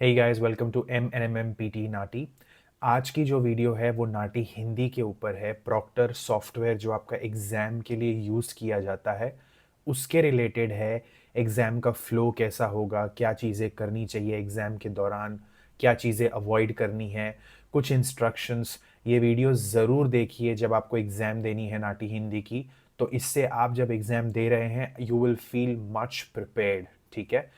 Hey guys, welcome to MNMMPT नाटी। आज की जो वीडियो है वो नाटी हिंदी के ऊपर है। प्रॉक्टर सॉफ्टवेयर जो आपका एग्ज़ाम के लिए यूज़ किया जाता है उसके रिलेटेड है। एग्ज़ाम का फ़्लो कैसा होगा, क्या चीज़ें करनी चाहिए एग्ज़ाम के दौरान, क्या चीज़ें अवॉइड करनी है, कुछ इंस्ट्रक्शंस। ये वीडियो ज़रूर देखिए जब आपको एग्ज़ाम देनी है नाटी हिंदी की, तो इससे आप जब एग्ज़ाम दे रहे हैं you will feel much prepared. ठीक है,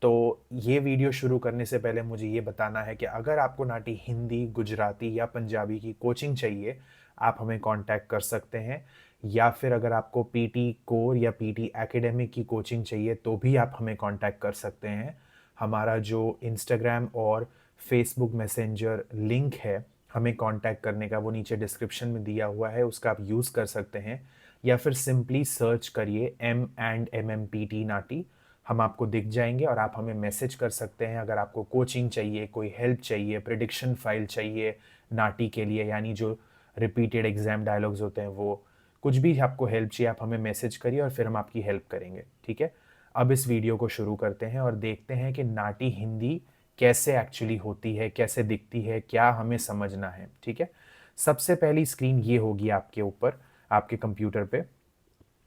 तो ये वीडियो शुरू करने से पहले मुझे ये बताना है कि अगर आपको नाटी हिंदी, गुजराती या पंजाबी की कोचिंग चाहिए, आप हमें कांटेक्ट कर सकते हैं। या फिर अगर आपको पीटी कोर या पीटी एकेडमिक की कोचिंग चाहिए तो भी आप हमें कांटेक्ट कर सकते हैं। हमारा जो इंस्टाग्राम और फेसबुक मैसेंजर लिंक है हमें कांटेक्ट करने का, वो नीचे डिस्क्रिप्शन में दिया हुआ है, उसका आप यूज़ कर सकते हैं। या फिर सिंपली सर्च करिए M&MMPT नाटी, हम आपको दिख जाएंगे और आप हमें मैसेज कर सकते हैं अगर आपको कोचिंग चाहिए, कोई हेल्प चाहिए, प्रिडिक्शन फाइल चाहिए नाटी के लिए, यानी जो रिपीटेड एग्जाम डायलॉग्स होते हैं वो, कुछ भी आपको हेल्प चाहिए आप हमें मैसेज करिए और फिर हम आपकी हेल्प करेंगे। ठीक है, अब इस वीडियो को शुरू करते हैं और देखते हैं कि नाटी हिंदी कैसे एक्चुअली होती है, कैसे दिखती है, क्या हमें समझना है। ठीक है, सबसे पहली स्क्रीन ये होगी आपके ऊपर, आपके कंप्यूटर पे।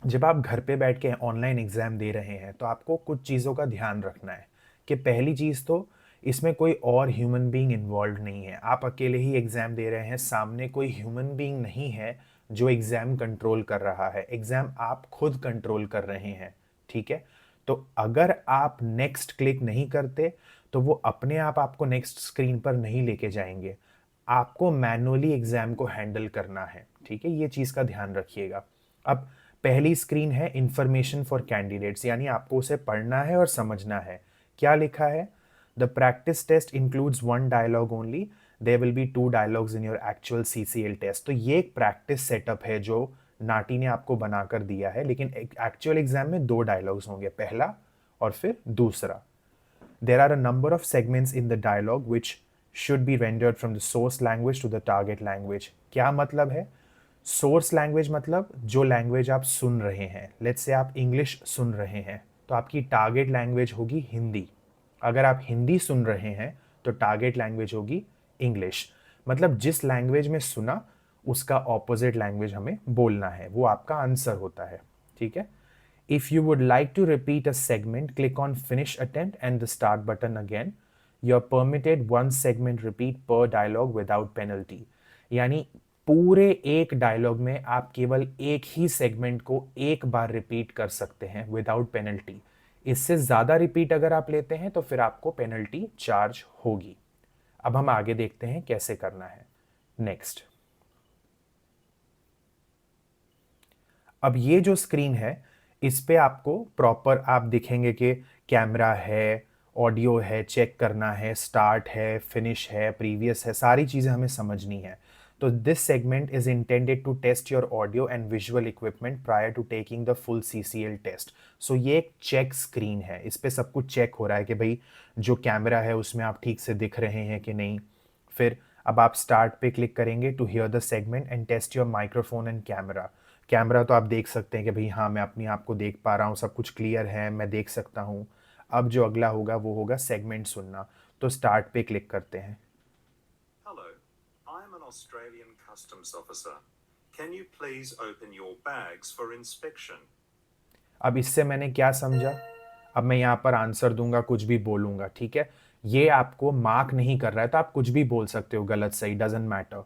जब आप घर पे बैठ के ऑनलाइन एग्ज़ाम दे रहे हैं तो आपको कुछ चीज़ों का ध्यान रखना है कि पहली चीज़ तो इसमें कोई और ह्यूमन बीइंग इन्वॉल्व नहीं है। आप अकेले ही एग्ज़ाम दे रहे हैं, सामने कोई ह्यूमन बीइंग नहीं है जो एग्ज़ाम कंट्रोल कर रहा है। एग्ज़ाम आप खुद कंट्रोल कर रहे हैं। ठीक है, तो अगर आप नेक्स्ट क्लिक नहीं करते तो वो अपने आप आपको नेक्स्ट स्क्रीन पर नहीं लेके जाएंगे। आपको मैनुअली एग्ज़ाम को हैंडल करना है। ठीक है, ये चीज़ का ध्यान रखिएगा। अब पहली स्क्रीन है इंफॉर्मेशन फॉर कैंडिडेट्स, यानी आपको उसे पढ़ना है और समझना है। क्या लिखा है? The practice test includes one dialogue only, there will be two dialogues in your actual CCL test. तो ये एक प्रैक्टिस सेटअप है जो नाटी ने आपको बनाकर दिया है, लेकिन एक्चुअल एग्जाम में दो डायलॉग्स होंगे, पहला और फिर दूसरा। There are a number of segments in the dialogue which should be rendered from the source language to the target language. क्या मतलब है? सोर्स लैंग्वेज मतलब जो लैंग्वेज आप सुन रहे हैं। लेट्स से आप इंग्लिश सुन रहे हैं तो आपकी टारगेट लैंग्वेज होगी हिंदी। अगर आप हिंदी सुन रहे हैं तो टारगेट लैंग्वेज होगी इंग्लिश। मतलब जिस लैंग्वेज में सुना उसका ऑपोजिट लैंग्वेज हमें बोलना है, वो आपका आंसर होता है। ठीक है, if you would like to repeat a segment, click on Finish Attempt and the Start button again. You're permitted one segment repeat per dialogue without penalty. यानी पूरे एक डायलॉग में आप केवल एक ही सेगमेंट को एक बार रिपीट कर सकते हैं विदाउट पेनल्टी। इससे ज़्यादा रिपीट अगर आप लेते हैं तो फिर आपको पेनल्टी चार्ज होगी। अब हम आगे देखते हैं कैसे करना है। नेक्स्ट, अब ये जो स्क्रीन है इस पे आपको प्रॉपर आप दिखेंगे कि कैमरा है, ऑडियो है, चेक करना है, स्टार्ट है, फिनिश है, प्रीवियस है, सारी चीज़ें हमें समझनी है। तो this segment is intended to test your audio and visual equipment prior to taking the full CCL test. So ये एक चेक स्क्रीन है, इस पे सब कुछ चेक हो रहा है कि भाई जो कैमरा है उसमें आप ठीक से दिख रहे हैं कि नहीं। फिर अब आप स्टार्ट पे क्लिक करेंगे to hear the segment and test your microphone and camera. Camera तो आप देख सकते हैं कि भाई हाँ मैं अपनी आप को देख पा रहा हूँ, सब कुछ क्लियर है, मैं देख सकता हूँ। अब जो अगला होगा वो होगा सेगमेंट सुनना। तो स्टार्ट पे क्लिक करते हैं। Hello, I am an Australian customs officer. Can you please open your bags for inspection? अब इससे मैंने क्या समझा? अब मैं यहाँ पर आंसर दूंगा, कुछ भी बोलूंगा। ठीक है, ये आपको मार्क नहीं कर रहा है तो आप कुछ भी बोल सकते हो, गलत सही डजेंट मैटर।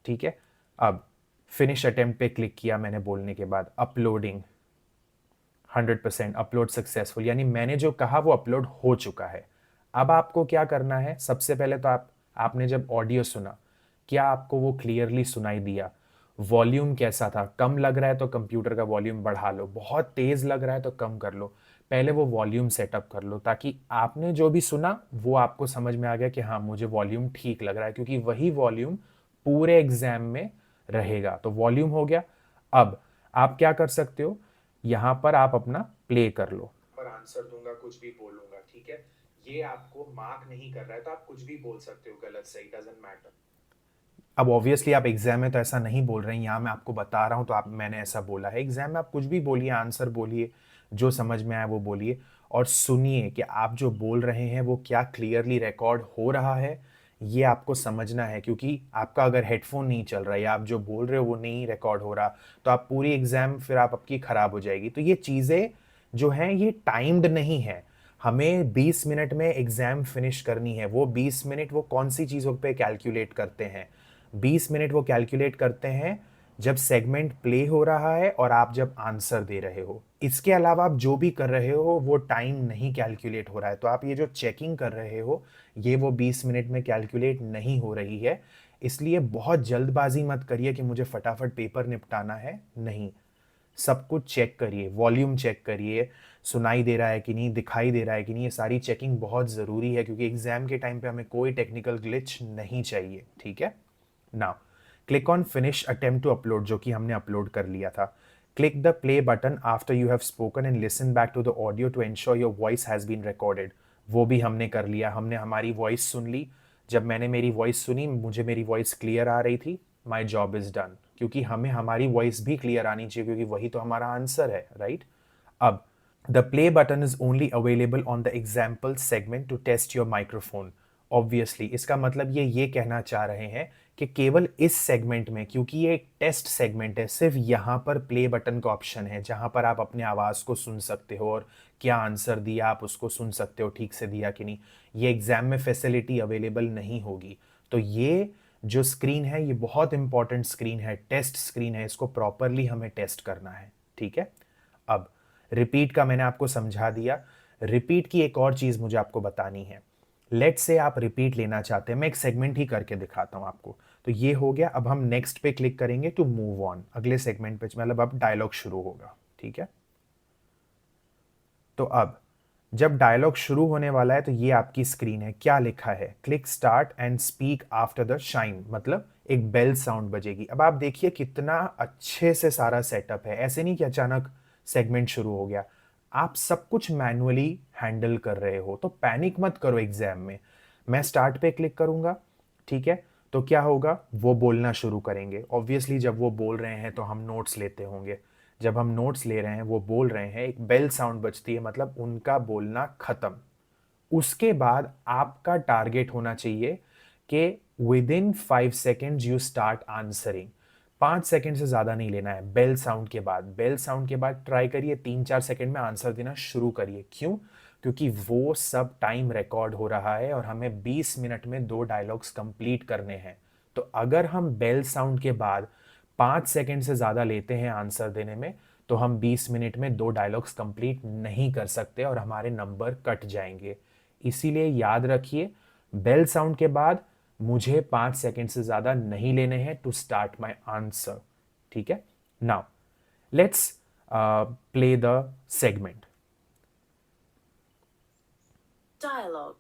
ठीक है, अब फिनिश अटेम्प्ट पे क्लिक किया मैंने बोलने के बाद। अपलोडिंग 100% अपलोड सक्सेसफुल, यानी मैंने जो कहा वो अपलोड हो चुका है। अब आपको क्या करना है? सबसे पहले तो आपने जब ऑडियो सुना, क्या आपको वो क्लियरली सुनाई दिया? वॉल्यूम कैसा था? कम लग रहा है तो कंप्यूटर का वॉल्यूम बढ़ा लो, बहुत तेज लग रहा है तो कम कर लो। पहले वो वॉल्यूम सेटअप कर लो ताकि आपने जो भी सुना वो आपको समझ में आ गया कि हाँ मुझे वॉल्यूम ठीक लग रहा है, क्योंकि वही वॉल्यूम पूरे एग्जाम में रहेगा। तो वॉल्यूम हो गया। अब आप क्या कर सकते हो, यहाँ पर आप अपना प्ले कर लो। पर आंसर दूंगा, कुछ भी बोलूंगा। ठीक है, ये आपको मार्क नहीं कर रहा है तो आप कुछ भी बोल सकते हो, गलत सही डजंट मैटर। अब ऑब्वियसली आप एग्जाम में तो ऐसा नहीं बोल रहे हैं, यहाँ मैं आपको बता रहा हूँ तो आप मैंने ऐसा बोला है। एग्जाम में आप कुछ भी बोलिए, आंसर बोलिए, जो समझ में आए वो बोलिए। और सुनिए कि आप जो बोल रहे हैं वो क्या क्लियरली रिकॉर्ड हो रहा है, ये आपको समझना है। क्योंकि आपका अगर हेडफोन नहीं चल रहा या आप जो बोल रहे हो वो नहीं रिकॉर्ड हो रहा, तो आप पूरी एग्जाम फिर आप आपकी खराब हो जाएगी। तो ये चीज़ें जो हैं ये टाइम्ड नहीं है। हमें 20 मिनट में एग्जाम फिनिश करनी है। वो 20 मिनट वो कौन सी चीज़ों पे कैलकुलेट करते हैं? 20 मिनट वो कैलकुलेट करते हैं जब सेगमेंट प्ले हो रहा है और आप जब आंसर दे रहे हो। इसके अलावा आप जो भी कर रहे हो वो टाइम नहीं कैलकुलेट हो रहा है। तो आप ये जो चेकिंग कर रहे हो ये वो 20 मिनट में कैलकुलेट नहीं हो रही है। इसलिए बहुत जल्दबाजी मत करिए कि मुझे फटाफट पेपर निपटाना है। नहीं, सब कुछ चेक करिए, वॉल्यूम चेक करिए, सुनाई दे रहा है कि नहीं, दिखाई दे रहा है कि नहीं। ये सारी चेकिंग बहुत ज़रूरी है क्योंकि एग्जाम के टाइम पे हमें कोई टेक्निकल ग्लिच नहीं चाहिए। ठीक है। Now click on finish attempt to upload, जो कि हमने अपलोड कर लिया था। Click the play button after you have spoken and listen back to the audio to ensure your voice has been recorded. वो भी हमने कर लिया। हमने हमारी वॉइस सुन ली। जब मैंने मेरी वॉइस सुनी, मुझे मेरी वॉइस क्लियर आ रही थी। My job is done. क्योंकि हमें हमारी वॉइस भी क्लियर आनी चाहिए क्योंकि वही तो हमारा आंसर है, राइट? अब the play button is only available on the example segment to test your microphone. Obviously, इसका मतलब ये कहना चाह रहे हैं कि केवल इस सेगमेंट में, क्योंकि ये एक टेस्ट सेगमेंट है, सिर्फ यहाँ पर प्ले बटन का ऑप्शन है जहाँ पर आप अपने आवाज़ को सुन सकते हो और क्या आंसर दिया आप उसको सुन सकते हो, ठीक से दिया कि नहीं। ये एग्ज़ाम में फैसिलिटी अवेलेबल नहीं होगी। तो ये जो स्क्रीन है ये बहुत इंपॉर्टेंट स्क्रीन है, टेस्ट स्क्रीन है। इसको प्रॉपरली हमें टेस्ट करना है। ठीक है। अब रिपीट का मैंने आपको समझा दिया। रिपीट की एक और चीज़ मुझे आपको बतानी है। लेट्स से आप रिपीट लेना चाहते हैं, मैं एक सेगमेंट ही करके दिखाता हूँ आपको। तो ये हो गया। अब हम नेक्स्ट पे क्लिक करेंगे टू मूव ऑन, अगले सेगमेंट पे, मतलब अब डायलॉग शुरू होगा। ठीक है। तो अब जब डायलॉग शुरू होने वाला है तो ये आपकी स्क्रीन है। क्या लिखा है? Click start and speak after the shine, मतलब एक बेल साउंड बजेगी। अब आप देखिए कितना अच्छे से सारा सेटअप है। ऐसे नहीं कि अचानक सेगमेंट शुरू हो गया। आप सब कुछ मैनुअली हैंडल कर रहे हो, तो पैनिक मत करो एग्जाम में। मैं स्टार्ट पे क्लिक करूंगा। ठीक है। तो क्या होगा? वो बोलना शुरू करेंगे। ऑब्वियसली जब वो बोल रहे हैं तो हम नोट्स लेते होंगे। जब हम नोट्स ले रहे हैं, वो बोल रहे हैं, एक बेल साउंड बजती है, मतलब उनका बोलना खत्म। उसके बाद आपका टारगेट होना चाहिए कि with in 5 second you start answering. 5 second से ज्यादा नहीं लेना है। बेल साउंड के बाद, बेल साउंड के बाद ट्राई करिए 3-4 सेकेंड में आंसर देना शुरू करिए। क्यों? क्योंकि वो सब टाइम रिकॉर्ड हो रहा है और हमें 20 मिनट में 2 डायलॉग्स कंप्लीट करने हैं। तो अगर हम बेल साउंड के बाद 5 सेकेंड से ज़्यादा लेते हैं आंसर देने में, तो हम 20 मिनट में 2 डायलॉग्स कंप्लीट नहीं कर सकते और हमारे नंबर कट जाएंगे। इसीलिए याद रखिए, बेल साउंड के बाद मुझे 5 सेकेंड से ज़्यादा नहीं लेने हैं टू स्टार्ट माई आंसर। ठीक है। Now let's play the segment. Dialogue.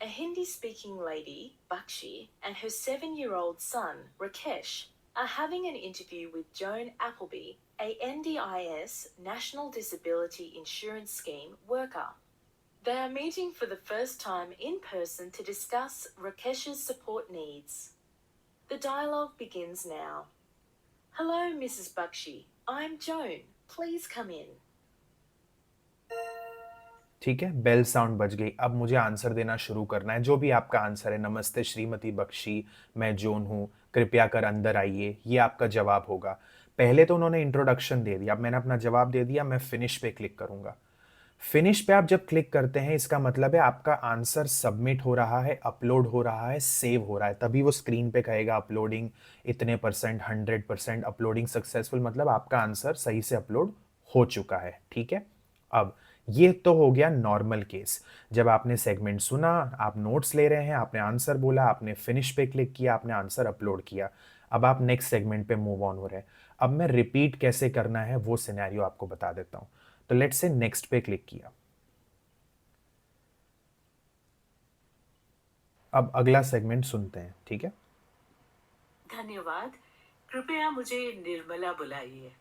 A Hindi speaking lady, Bakshi, and her 7-year-old son, Rakesh, are having an interview with Joan Appleby, a NDIS National Disability Insurance Scheme worker. They are meeting for the first time in person to discuss Rakesh's support needs. The dialogue begins now. Hello, Mrs. Bakshi. I'm Joan. Please come in. ठीक है, bell sound बज गई। अब मुझे answer देना शुरू करना है, जो भी आपका आंसर है। नमस्ते श्रीमती बख्शी, मैं जोन हूँ, कृपया कर अंदर आइए, ये आपका जवाब होगा। पहले तो उन्होंने इंट्रोडक्शन दे दिया, अब मैंने अपना जवाब दे दिया। मैं फिनिश पे क्लिक करूंगा। फिनिश पे आप जब क्लिक करते हैं, इसका मतलब है आपका आंसर सबमिट हो रहा है, अपलोड हो रहा है, सेव हो रहा है। तभी वो स्क्रीन पे कहेगा अपलोडिंग इतने परसेंट, 100% अपलोडिंग सक्सेसफुल, मतलब आपका आंसर सही से अपलोड हो चुका है। ठीक है। अब ये तो हो गया नॉर्मल केस, जब आपने सेगमेंट सुना, आप नोट्स ले रहे हैं, आपने आंसर बोला, आपने फिनिश पे क्लिक किया, आपने आंसर अपलोड किया। अब आप नेक्स्ट सेगमेंट पे मूव ऑन हो रहे हैं। अब मैं रिपीट कैसे करना है वो सिनेरियो आपको बता देता हूं। तो लेट्स से नेक्स्ट पे क्लिक किया। अब अगला सेगमेंट सुनते हैं। ठीक है। धन्यवाद। कृपया मुझे निर्मला बुलाइए।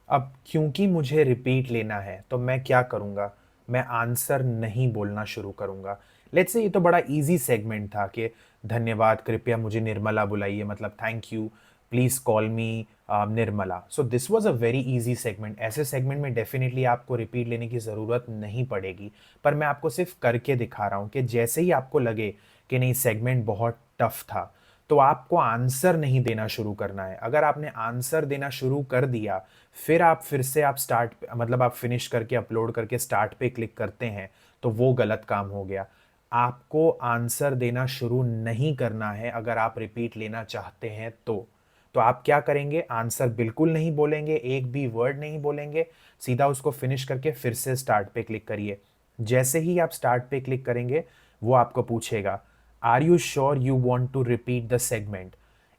अब क्योंकि मुझे रिपीट लेना है तो मैं क्या करूंगा? मैं आंसर नहीं बोलना शुरू करूंगा। लेट्स से ये तो बड़ा इजी सेगमेंट था कि धन्यवाद, कृपया मुझे निर्मला बुलाइए, मतलब thank you, please call me Nirmala. So this was a very easy segment. ऐसे सेगमेंट में डेफिनेटली आपको रिपीट लेने की ज़रूरत नहीं पड़ेगी, पर मैं आपको सिर्फ करके दिखा रहा हूँ कि जैसे ही आपको लगे कि नहीं सेगमेंट बहुत टफ था, तो आपको आंसर नहीं देना शुरू करना है। अगर आपने आंसर देना शुरू कर दिया, फिर से आप स्टार्ट, मतलब आप फिनिश करके अपलोड करके स्टार्ट पे क्लिक करते हैं, तो वो गलत काम हो गया। आपको आंसर देना शुरू नहीं करना है अगर आप रिपीट लेना चाहते हैं तो आप क्या करेंगे, आंसर बिल्कुल नहीं बोलेंगे, एक भी वर्ड नहीं बोलेंगे, सीधा उसको फिनिश करके फिर से स्टार्ट पे क्लिक करिए। जैसे ही आप स्टार्ट पे क्लिक करेंगे, वो आपको पूछेगा are you sure you want to repeat the segment.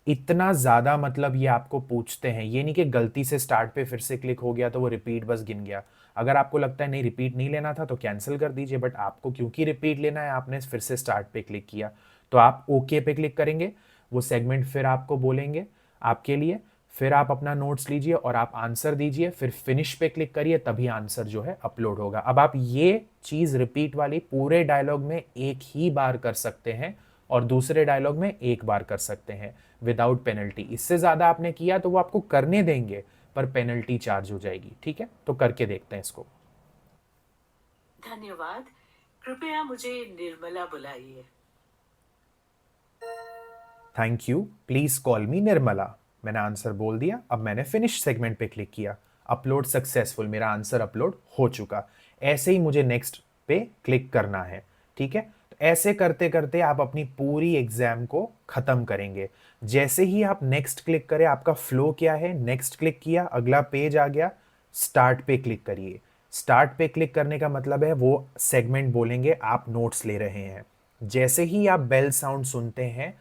इतना ज़्यादा मतलब ये आपको पूछते हैं, ये नहीं कि गलती से स्टार्ट पे फिर से क्लिक हो गया तो वो रिपीट बस गिन गया। अगर आपको लगता है नहीं रिपीट नहीं लेना था तो कैंसिल कर दीजिए, बट आपको क्योंकि रिपीट लेना है आपने फिर से स्टार्ट पे क्लिक किया, तो आप ओके पे क्लिक करेंगे, वो सेगमेंट फिर आपको बोलेंगे आपके लिए, फिर आप अपना नोट्स लीजिए और आप आंसर दीजिए, फिर फिनिश पे क्लिक करिए, तभी आंसर जो है अपलोड होगा। अब आप ये चीज़ रिपीट वाली पूरे डायलॉग में एक ही बार कर सकते हैं और दूसरे डायलॉग में एक बार कर सकते हैं विदाउट पेनल्टी। इससे ज़्यादा आपने किया तो वो आपको करने देंगे पर पेनल्टी चार्ज हो जाएगी। ठीक है, तो करके देखते हैं इसको। धन्यवाद, कृपया मुझे निर्मला बुलाइए। थैंक यू, प्लीज कॉल मी निर्मला। मैंने आंसर बोल दिया, अब मैंने फिनिश सेगमेंट पे क्लिक किया, अपलोड सक्सेसफुल, मेरा आंसर अपलोड हो चुका। ऐसे ही मुझे नेक्स्ट पे क्लिक करना है। ठीक है, तो ऐसे करते करते आप अपनी पूरी एग्जाम को खत्म करेंगे। जैसे ही आप नेक्स्ट क्लिक करें, आपका फ्लो क्या है, नेक्स्ट क्लिक किया, अगला पेज आ गया, स्टार्ट पे क्लिक करिए। स्टार्ट पे क्लिक करने का मतलब है वो सेगमेंट बोलेंगे आप नोट्स ले रहे हैं। जैसे ही आप बेल साउंड सुनते हैं,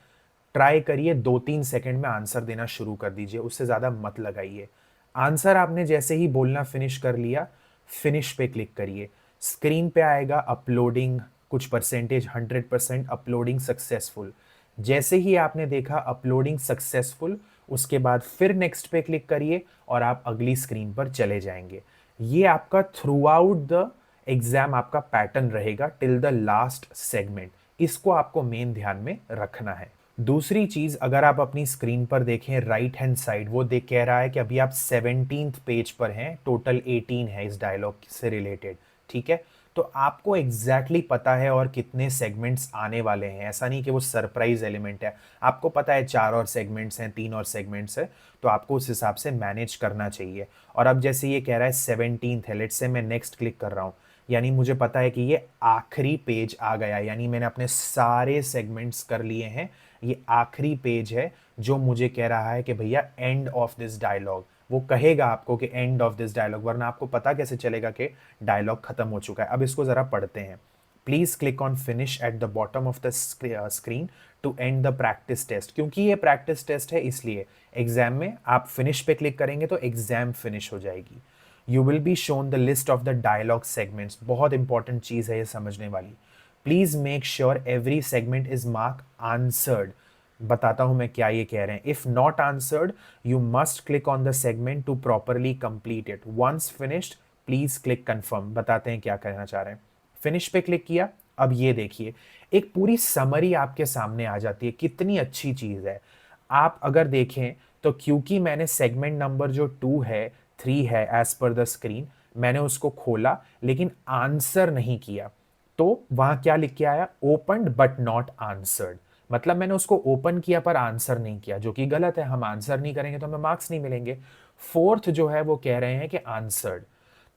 ट्राई करिए 2-3 सेकंड में आंसर देना शुरू कर दीजिए, उससे ज़्यादा मत लगाइए। आंसर आपने जैसे ही बोलना फिनिश कर लिया, फिनिश पे क्लिक करिए, स्क्रीन पे आएगा अपलोडिंग कुछ परसेंटेज, 100% अपलोडिंग सक्सेसफुल। जैसे ही आपने देखा अपलोडिंग सक्सेसफुल, उसके बाद फिर नेक्स्ट पे क्लिक करिए और आप अगली स्क्रीन पर चले जाएंगे। ये आपका थ्रू आउट द एग्जाम आपका पैटर्न रहेगा टिल द लास्ट सेगमेंट। इसको आपको मेन ध्यान में रखना है। दूसरी चीज, अगर आप अपनी स्क्रीन पर देखें राइट हैंड साइड, वो देख कह रहा है कि अभी आप 17th पेज पर हैं, टोटल 18 है इस डायलॉग से रिलेटेड। ठीक है, तो आपको एग्जैक्टली पता है और कितने सेगमेंट्स आने वाले हैं। ऐसा नहीं कि वो सरप्राइज एलिमेंट है, आपको पता है 4 और सेगमेंट्स हैं, 3 और सेगमेंट्स है, तो आपको उस हिसाब से मैनेज करना चाहिए। और अब जैसे ये कह रहा है 17th है, लेट्स से मैं नेक्स्ट क्लिक कर रहा हूँ, यानी मुझे पता है कि ये आखिरी पेज आ गया, यानी मैंने अपने सारे सेगमेंट्स कर लिए हैं, ये आखिरी पेज है जो मुझे कह रहा है कि भैया एंड ऑफ दिस डायलॉग। वो कहेगा आपको कि एंड ऑफ दिस डायलॉग, वरना आपको पता कैसे चलेगा कि डायलॉग खत्म हो चुका है। अब इसको जरा पढ़ते हैं। Please click on finish at the bottom of the screen to end the practice test. क्योंकि ये प्रैक्टिस टेस्ट है, इसलिए एग्जाम में आप फिनिश पे क्लिक करेंगे तो एग्जाम फिनिश हो जाएगी। You will be shown the list of the dialogue segments. बहुत इंपॉर्टेंट चीज है ये समझने वाली। Please make sure every segment is mark answered. बताता हूं मैं क्या ये कह रहे हैं। If not answered, you must click on the segment to properly complete it. Once finished, please click confirm. बताते हैं क्या कहना चाह रहे हैं। फिनिश पे क्लिक किया, अब ये देखिए एक पूरी समरी आपके सामने आ जाती है। कितनी अच्छी चीज है। आप अगर देखें तो क्योंकि मैंने सेगमेंट नंबर जो 2 है, 3 है एज पर द स्क्रीन, मैंने उसको खोला लेकिन आंसर नहीं किया, तो वहां क्या लिख के आया, ओपनड बट नॉट आंसर्ड। मतलब मैंने उसको ओपन किया पर आंसर नहीं किया, जो कि गलत है। हम आंसर नहीं करेंगे तो हमें मार्क्स नहीं मिलेंगे। फोर्थ जो है वो कह रहे हैं कि आंसर्ड।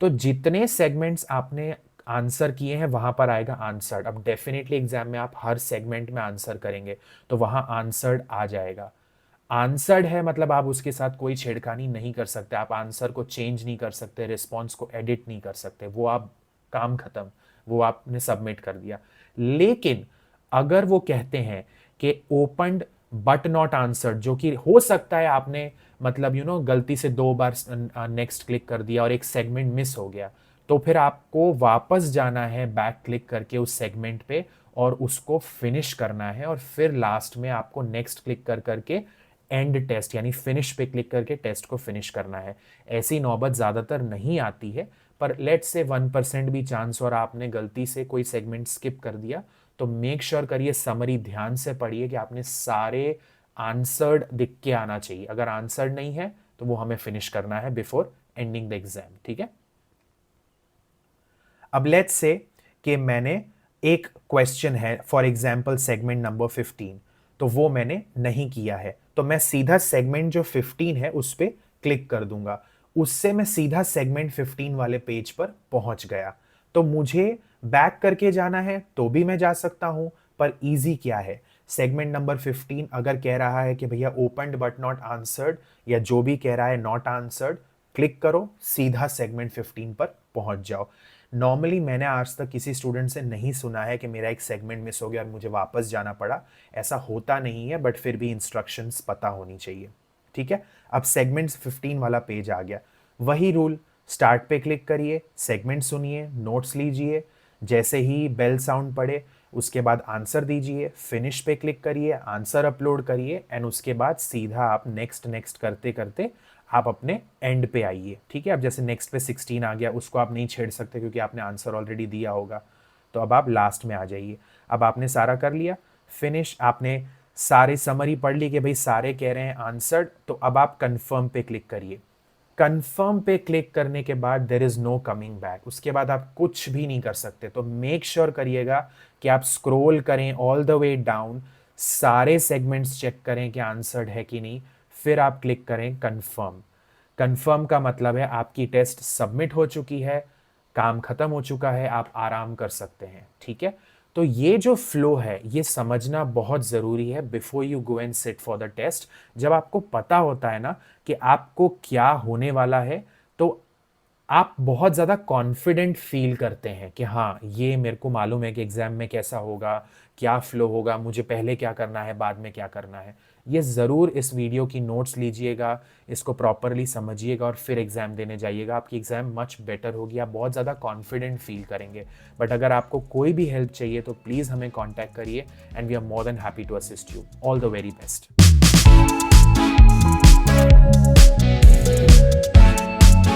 तो जितने सेगमेंट्स आपने आंसर किए हैं वहां पर आएगा आंसर्ड। अब डेफिनेटली एग्जाम में आप हर सेगमेंट में आंसर करेंगे तो वहां आंसर्ड आ जाएगा। आंसर्ड है मतलब आप उसके साथ कोई छेड़खानी नहीं कर सकते, आप आंसर को चेंज नहीं कर सकते, रिस्पॉन्स को एडिट नहीं कर सकते, वो आप काम खत्म, वो आपने सबमिट कर दिया। लेकिन अगर वो कहते हैं कि ओपनड बट नॉट आंसर्ड, जो कि हो सकता है आपने मतलब गलती से 2 बार नेक्स्ट क्लिक कर दिया और एक सेगमेंट मिस हो गया, तो फिर आपको वापस जाना है बैक क्लिक करके उस सेगमेंट पे और उसको फिनिश करना है, और फिर लास्ट में आपको नेक्स्ट क्लिक कर करके एंड टेस्ट यानी फिनिश पे क्लिक करके टेस्ट को फिनिश करना है। ऐसी नौबत ज़्यादातर नहीं आती है, पर लेट्स से 1% भी चांस और आपने गलती से कोई सेगमेंट स्किप कर दिया तो मेक श्योर करिए समरी ध्यान से पढ़िए कि आपने सारे आंसर्ड दिख के आना चाहिए। अगर आंसर्ड नहीं है तो वो हमें फिनिश करना है बिफोर एंडिंग द एग्जाम, ठीक है। अब लेट्स से कि मैंने एक क्वेश्चन है फॉर एग्जाम्पल सेगमेंट नंबर 15, तो वो मैंने नहीं किया है, तो मैं सीधा सेगमेंट जो 15 है उस पर क्लिक कर दूंगा, उससे मैं सीधा सेगमेंट 15 वाले पेज पर पहुंच गया। तो मुझे बैक करके जाना है तो भी मैं जा सकता हूं, पर इजी क्या है, सेगमेंट नंबर 15 अगर कह रहा है कि भैया ओपनड बट नॉट आंसर्ड, या जो भी कह रहा है नॉट आंसर्ड, क्लिक करो, सीधा सेगमेंट 15 पर पहुंच जाओ। नॉर्मली मैंने आज तक किसी स्टूडेंट से नहीं सुना है कि मेरा एक सेगमेंट मिस हो गया और मुझे वापस जाना पड़ा, ऐसा होता नहीं है, बट फिर भी इंस्ट्रक्शंस पता होनी चाहिए, ठीक है। अब सेगमेंट्स 15 वाला पेज आ गया, वही रूल, स्टार्ट पे क्लिक करिए, सेगमेंट सुनिए, नोट्स लीजिए, जैसे ही बेल साउंड पड़े उसके बाद आंसर दीजिए, फिनिश पे क्लिक करिए, आंसर अपलोड करिए, एंड उसके बाद सीधा आप नेक्स्ट नेक्स्ट करते करते आप अपने एंड पे आइए, ठीक है। अब जैसे नेक्स्ट पे 16 आ गया, उसको आप नहीं छेड़ सकते क्योंकि आपने आंसर ऑलरेडी दिया होगा, तो अब आप लास्ट में आ जाइए। अब आपने सारा कर लिया, फिनिश, आपने सारे समरी पढ़ ली कि भाई सारे कह रहे हैं आंसर्ड, तो अब आप कंफर्म पे क्लिक करिए। कंफर्म पे क्लिक करने के बाद there is no coming back, उसके बाद आप कुछ भी नहीं कर सकते। तो मेक श्योर करिएगा कि आप स्क्रॉल करें ऑल द वे डाउन, सारे सेगमेंट्स चेक करें कि आंसर्ड है कि नहीं, फिर आप क्लिक करें कंफर्म। कंफर्म का मतलब है आपकी टेस्ट सबमिट हो चुकी है, काम खत्म हो चुका है, आप आराम कर सकते हैं, ठीक है। तो ये जो फ्लो है ये समझना बहुत ज़रूरी है before you go and sit for the test. जब आपको पता होता है ना कि आपको क्या होने वाला है, तो आप बहुत ज़्यादा कॉन्फिडेंट फील करते हैं कि हाँ ये मेरे को मालूम है कि एग्ज़ाम में कैसा होगा, क्या फ्लो होगा, मुझे पहले क्या करना है, बाद में क्या करना है। ये ज़रूर इस वीडियो की नोट्स लीजिएगा, इसको प्रॉपरली समझिएगा और फिर एग्ज़ाम देने जाइएगा। आपकी एग्ज़ाम मच बेटर होगी, आप बहुत ज़्यादा कॉन्फिडेंट फील करेंगे। बट अगर आपको कोई भी हेल्प चाहिए तो प्लीज़ हमें कॉन्टैक्ट करिए, and we are more than happy to assist you. All the very best.